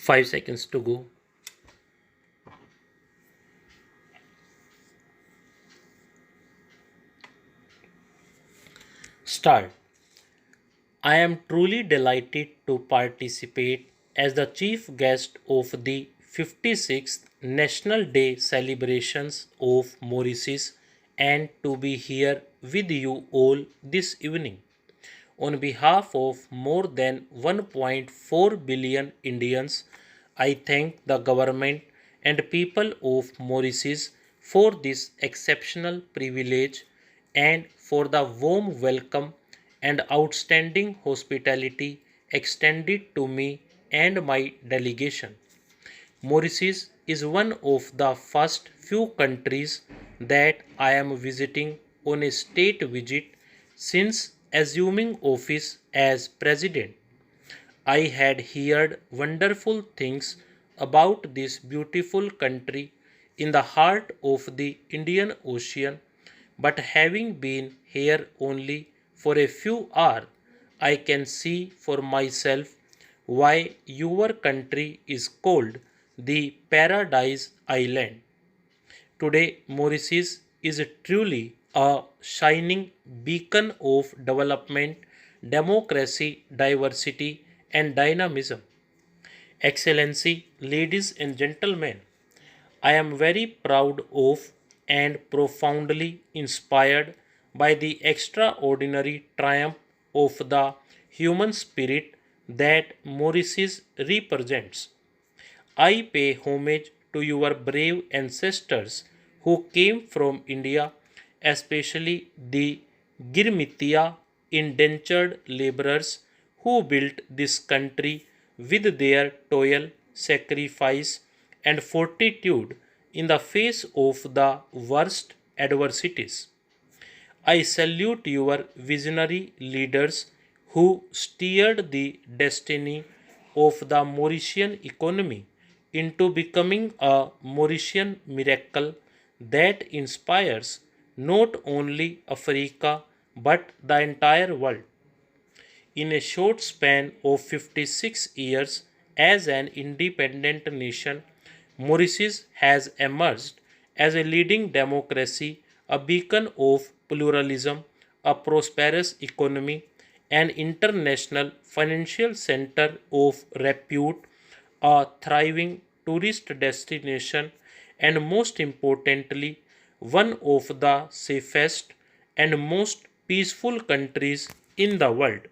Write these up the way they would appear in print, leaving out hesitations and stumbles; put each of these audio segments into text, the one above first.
5 seconds to go. Start. I am truly delighted to participate as the chief guest of the 56th National Day celebrations of Mauritius and to be here with you all this evening. On behalf of more than 1.4 billion Indians, I thank the government and people of Mauritius for this exceptional privilege and for the warm welcome and outstanding hospitality extended to me and my delegation. Mauritius is one of the first few countries that I am visiting on a state visit since assuming office as president. I had heard wonderful things about this beautiful country in the heart of the Indian Ocean, but having been here only for a few hours, I can see for myself why your country is called the Paradise Island. Today, Mauritius is truly a shining beacon of development, democracy, diversity, and dynamism. Excellency, ladies and gentlemen, I am very proud of and profoundly inspired by the extraordinary triumph of the human spirit that Mauritius represents. I pay homage to your brave ancestors who came from India, especially the Girmitia indentured laborers who built this country with their toil, sacrifice, and fortitude in the face of the worst adversities. I salute your visionary leaders who steered the destiny of the Mauritian economy into becoming a Mauritian miracle that inspires not only Africa but the entire world. In a short span of 56 years as an independent nation, Mauritius has emerged as a leading democracy, a beacon of pluralism, a prosperous economy, an international financial center of repute, a thriving tourist destination, and most importantly, one of the safest and most peaceful countries in the world.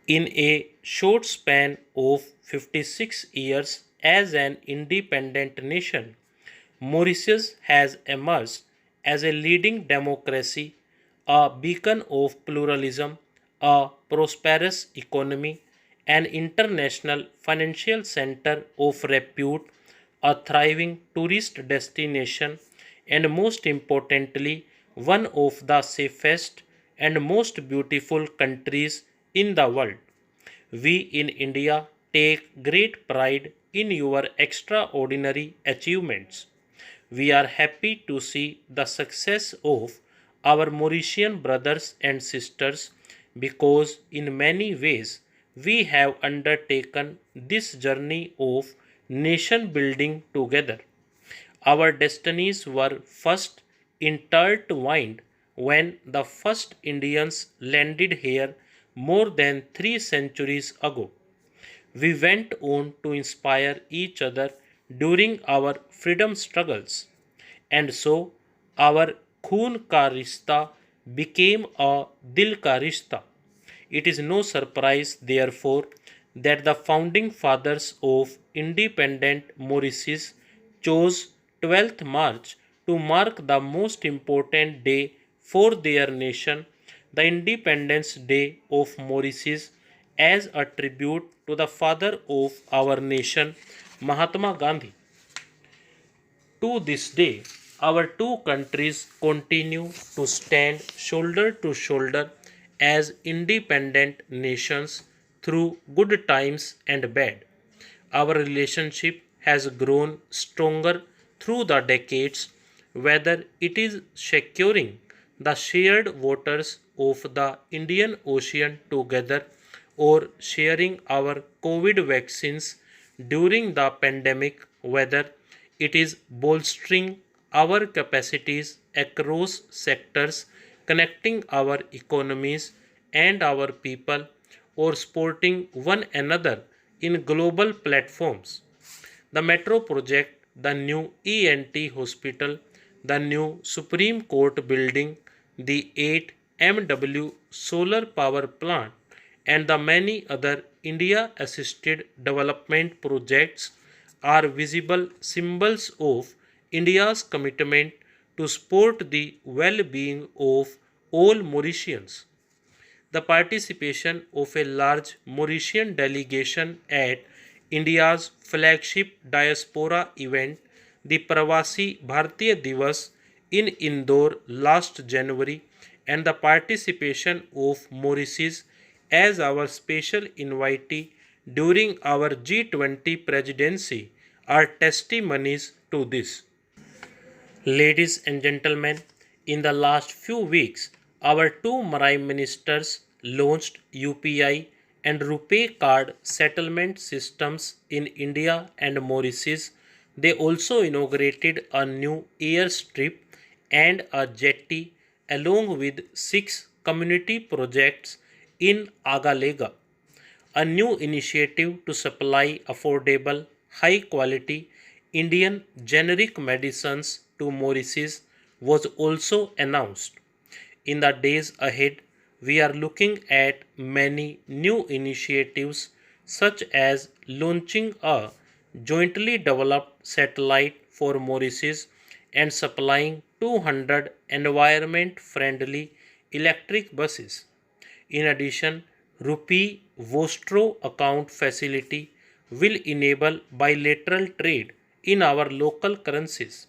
In a short span of 56 years as an independent nation, Mauritius has emerged as a leading democracy, a beacon of pluralism, a prosperous economy, an international financial center of repute, a thriving tourist destination, and most importantly, one of the safest and most beautiful countries in the world. We in India take great pride in your extraordinary achievements. We are happy to see the success of our Mauritian brothers and sisters because, in many ways, we have undertaken this journey of nation building together. Our destinies were first intertwined when the first Indians landed here more than 3 centuries ago. We went on to inspire each other during our freedom struggles, and so our Khoon Ka Rishta became a Dil Ka Rishta. It is no surprise, therefore, that the founding fathers of independent Mauritius chose 12th March to mark the most important day for their nation, the Independence Day of Mauritius, as a tribute to the father of our nation, Mahatma Gandhi. To this day, our two countries continue to stand shoulder to shoulder as independent nations through good times and bad. Our relationship has grown stronger through the decades, whether it is securing the shared waters of the Indian Ocean together or sharing our COVID vaccines during the pandemic, whether it is bolstering our capacities across sectors, connecting our economies and our people, or supporting one another in global platforms. The metro project, the new ENT hospital, the new Supreme Court building, the 8 MW solar power plant, and the many other India assisted development projects are visible symbols of India's commitment to support the well being of all Mauritians. The participation of a large Mauritian delegation at India's flagship diaspora event, the Pravasi Bharatiya Divas in Indore last January, and the participation of Mauritius as our special invitee during our G20 presidency are testimonies to this. Ladies and gentlemen, in the last few weeks, our two Prime Ministers launched UPI and RuPay card settlement systems in India and Mauritius. They also inaugurated a new airstrip and a jetty along with six community projects in Agalega. A new initiative to supply affordable, high quality Indian generic medicines to Mauritius was also announced. In the days ahead, we are looking at many new initiatives such as launching a jointly developed satellite for Mauritius and supplying 200 environment friendly electric buses. In addition, Rupee Vostro account facility will enable bilateral trade in our local currencies.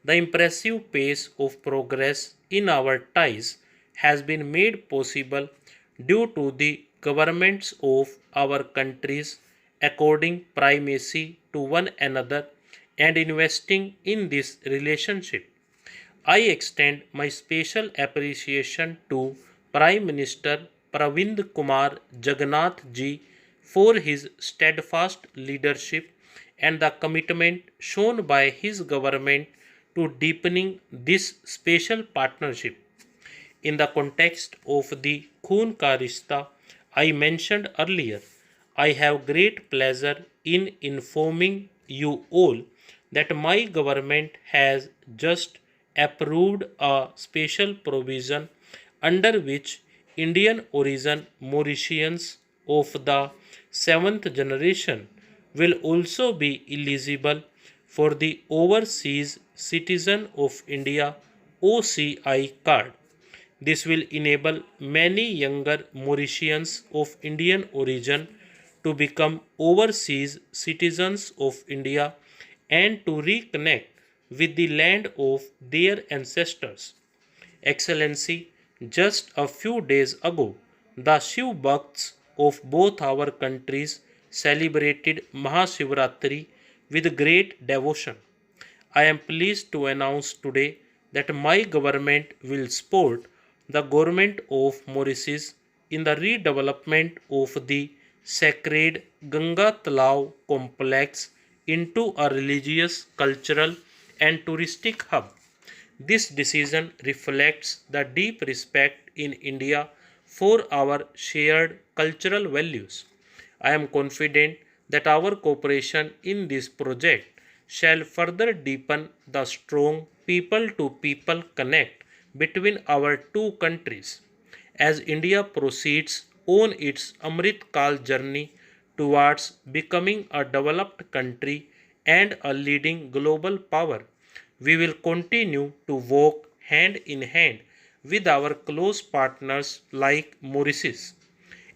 The impressive pace of progress in our ties has been made possible due to the governments of our countries according primacy to one another and investing in this relationship. I extend my special appreciation to Prime Minister Pravind Kumar Jagannath ji for his steadfast leadership and the commitment shown by his government to deepening this special partnership. In the context of the Khoon Ka Rishta I mentioned earlier, I have great pleasure in informing you all that my government has just approved a special provision under which Indian origin Mauritians of the seventh generation will also be eligible for the Overseas Citizen of India OCI card. This will enable many younger Mauritians of Indian origin to become overseas citizens of India and to reconnect with the land of their ancestors. Excellency, just a few days ago, the Shiv Bhakts of both our countries celebrated Mahashivratri with great devotion. I am pleased to announce today that my government will support the government of Mauritius in the redevelopment of the sacred Ganga Talao complex into a religious, cultural, and touristic hub. This decision reflects the deep respect in India for our shared cultural values. I am confident that our cooperation in this project shall further deepen the strong people to people connect between our two countries. As India proceeds on its Amrit Kal journey towards becoming a developed country and a leading global power, we will continue to work hand in hand with our close partners like Mauritius.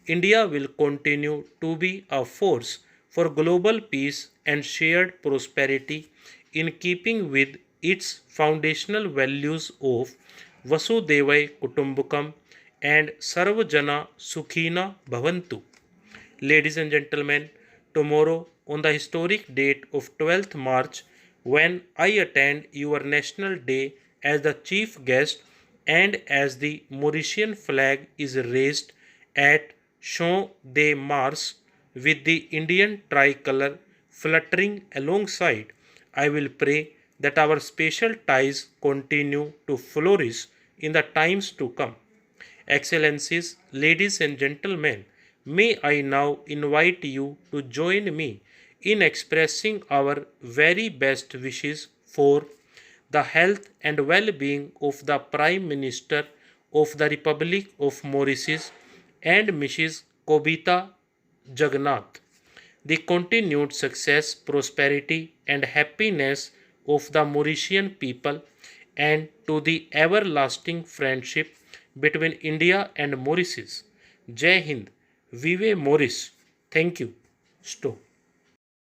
India will continue to be a force for global peace and shared prosperity in keeping with its foundational values of Vasudevai Kutumbakam and Sarvajana Sukhina Bhavantu. Ladies and gentlemen, tomorrow on the historic date of 12th March, when I attend your National Day as the chief guest and as the Mauritian flag is raised at Champ de Mars with the Indian tricolor fluttering alongside, I will pray that our special ties continue to flourish in the times to come. Excellencies, ladies and gentlemen, may I now invite you to join me in expressing our very best wishes for the health and well being of the Prime Minister of the Republic of Mauritius and Mrs. Kobita Jagannath, the continued success, prosperity, and happiness of the Mauritian people, and to the everlasting friendship between India and Mauritius. Jai Hind, Vive Maurice. Thank you. Stop.